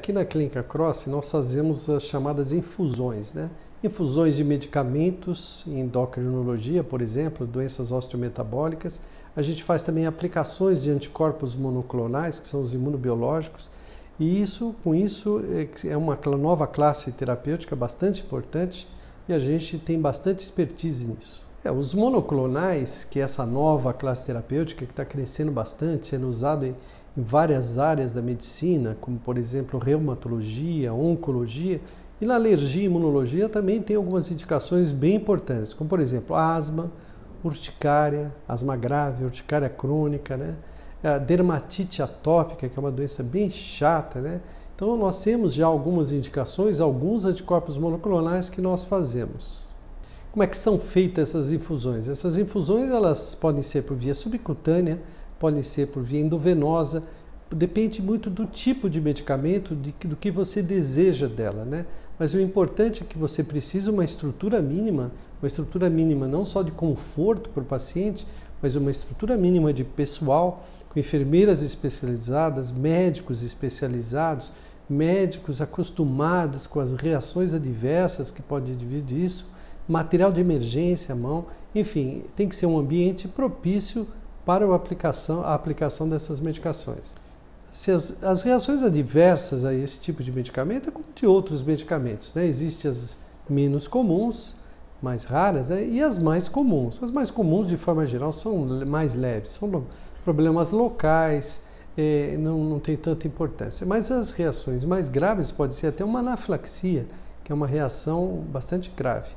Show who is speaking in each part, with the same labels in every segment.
Speaker 1: Aqui na Clínica Croce nós fazemos as chamadas infusões, né? Infusões de medicamentos em endocrinologia, por exemplo, doenças osteometabólicas. A gente faz também aplicações de anticorpos monoclonais, que são os imunobiológicos, e com isso é uma nova classe terapêutica bastante importante e a gente tem bastante expertise nisso. Os monoclonais, que é essa nova classe terapêutica que está crescendo bastante, sendo usado em várias áreas da medicina, como por exemplo reumatologia, oncologia, e na alergia e imunologia também tem algumas indicações bem importantes, como por exemplo asma, urticária, asma grave, urticária crônica, né? A dermatite atópica, que é uma doença bem chata, né? Então nós temos já algumas indicações, alguns anticorpos monoclonais que nós fazemos. Como é que são feitas essas infusões? Essas infusões elas podem ser por via subcutânea, podem ser por via endovenosa, depende muito do tipo de medicamento, do que você deseja dela, né? Mas o importante é que você precisa uma estrutura mínima não só de conforto para o paciente, mas uma estrutura mínima de pessoal, com enfermeiras especializadas, médicos especializados, médicos acostumados com as reações adversas que podem vir disso, material de emergência à mão, enfim, tem que ser um ambiente propício para a aplicação dessas medicações. As reações adversas a esse tipo de medicamento é como de outros medicamentos, né? Existem as menos comuns, mais raras, né? E as mais comuns. As mais comuns, de forma geral, são mais leves, são problemas locais, não tem tanta importância. Mas as reações mais graves pode ser até uma anafilaxia, que é uma reação bastante grave.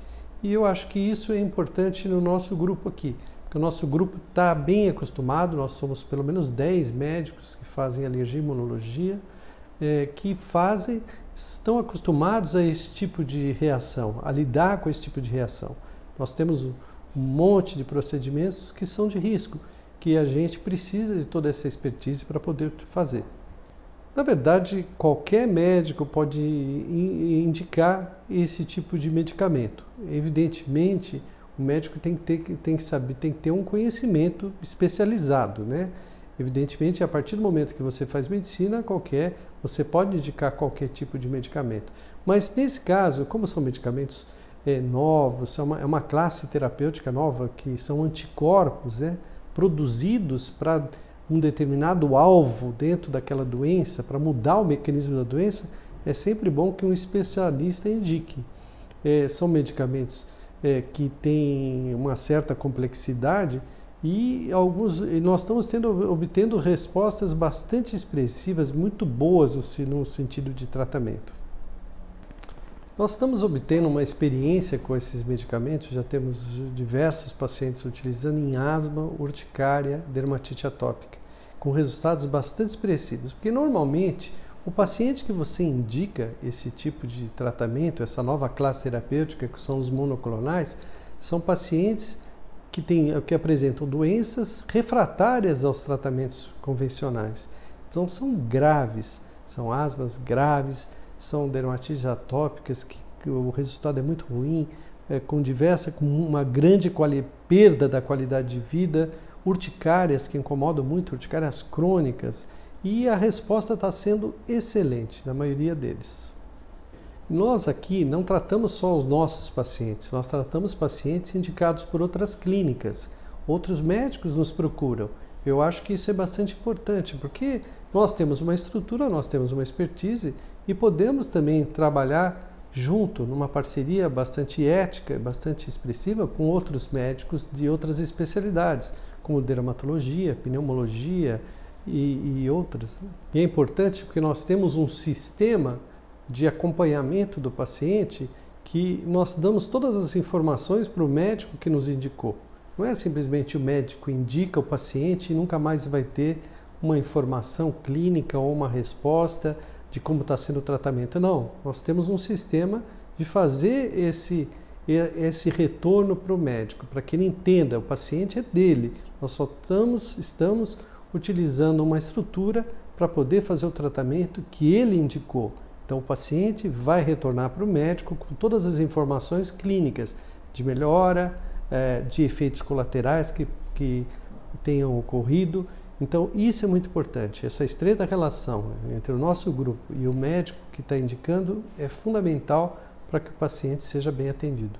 Speaker 1: E eu acho que isso é importante no nosso grupo aqui, porque o nosso grupo está bem acostumado, nós somos pelo menos 10 médicos que fazem alergia e imunologia, estão acostumados a esse tipo de reação, a lidar com esse tipo de reação. Nós temos um monte de procedimentos que são de risco, que a gente precisa de toda essa expertise para poder fazer. Na verdade, qualquer médico pode indicar esse tipo de medicamento. Evidentemente, o médico tem que ter um conhecimento especializado, né? Evidentemente, a partir do momento que você faz medicina, você pode indicar qualquer tipo de medicamento. Mas nesse caso, como são medicamentos novos, é uma classe terapêutica nova, que são anticorpos, né, produzidos para um determinado alvo dentro daquela doença, para mudar o mecanismo da doença, é sempre bom que um especialista indique. São medicamentos que têm uma certa complexidade e nós estamos obtendo respostas bastante expressivas, muito boas no sentido de tratamento. Nós estamos obtendo uma experiência com esses medicamentos, já temos diversos pacientes utilizando em asma, urticária, dermatite atópica, com resultados bastante expressivos, porque normalmente o paciente que você indica esse tipo de tratamento, essa nova classe terapêutica que são os monoclonais, são pacientes que apresentam doenças refratárias aos tratamentos convencionais. Então são graves, são asmas graves, são dermatites atópicas que o resultado é muito ruim, com uma grande perda da qualidade de vida, urticárias que incomodam muito, urticárias crônicas, e a resposta está sendo excelente na maioria deles. Nós aqui não tratamos só os nossos pacientes, nós tratamos pacientes indicados por outras clínicas, outros médicos nos procuram. Eu acho que isso é bastante importante, porque nós temos uma estrutura, nós temos uma expertise e podemos também trabalhar junto, numa parceria bastante ética, bastante expressiva com outros médicos de outras especialidades, como dermatologia, pneumologia e outras. E é importante porque nós temos um sistema de acompanhamento do paciente que nós damos todas as informações para o médico que nos indicou. Não é simplesmente o médico indica o paciente e nunca mais vai ter uma informação clínica ou uma resposta de como está sendo o tratamento. Não, nós temos um sistema de fazer esse retorno para o médico, para que ele entenda, o paciente é dele. Nós só estamos utilizando uma estrutura para poder fazer o tratamento que ele indicou. Então o paciente vai retornar para o médico com todas as informações clínicas de melhora, de efeitos colaterais que tenham ocorrido Então, isso é muito importante. Essa estreita relação entre o nosso grupo e o médico que está indicando é fundamental para que o paciente seja bem atendido.